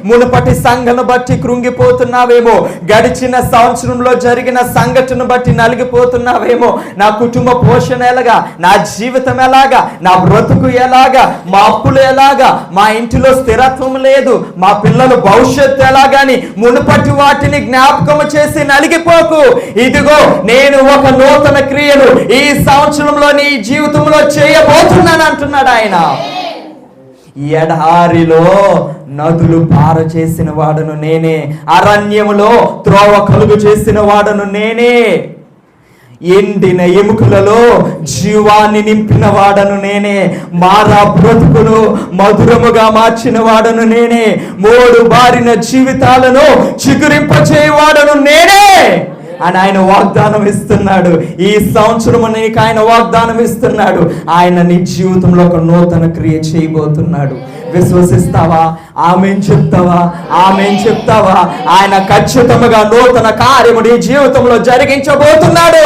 మునుపటి సంఘటన బట్టి కృంగిపోతున్నావేమో, గడిచిన సంవత్సరంలో జరిగిన సంఘటన బట్టి నలిగిపోతున్నావేమో. నా కుటుంబ పోషణ ఎలాగా, నా జీవితం ఎలాగా, నా బ్రతుకు ఎలాగా, మా అప్పులు ఎలాగా, మా ఇంటిలో స్థిరత్వం లేదు, మా పిల్లల భవిష్యత్తు ఎలాగాని మునుపటి వాటిని జ్ఞాపకం చేసి నలిగిపోకు. ఇదిగో నేను ఒక నూతన క్రియను ఈ సంవత్సరంలో నీ జీవితంలో చేయబోతున్నాను అంటున్నాడు ఆయన. ఎడారిలో నదులు పార చేసిన వాడను నేనే, అరణ్యములో త్రోవ కలుగు చేసిన వాడను నేనే, ఎండిన ఎముకలలో జీవాన్ని నింపిన వాడను నేనే, మారా బ్రతుకును మధురముగా మార్చిన వాడను నేనే, మోడు బారిన జీవితాలను చిగురింపచేయవాడను నేనే అని ఆయన వాగ్దానం ఇస్తున్నాడు. ఈ సంవత్సరం నీకు ఆయన వాగ్దానం ఇస్తున్నాడు. ఆయన నీ జీవితంలో ఒక నూతన క్రియ చేయబోతున్నాడు. విశ్వసిస్తావా? ఆమేన్ చెప్తావా? ఆమేన్ చెప్తావా? ఆయన ఖచ్చితంగా నూతన కార్యము నీ జీవితంలో జరిగించబోతున్నాడు.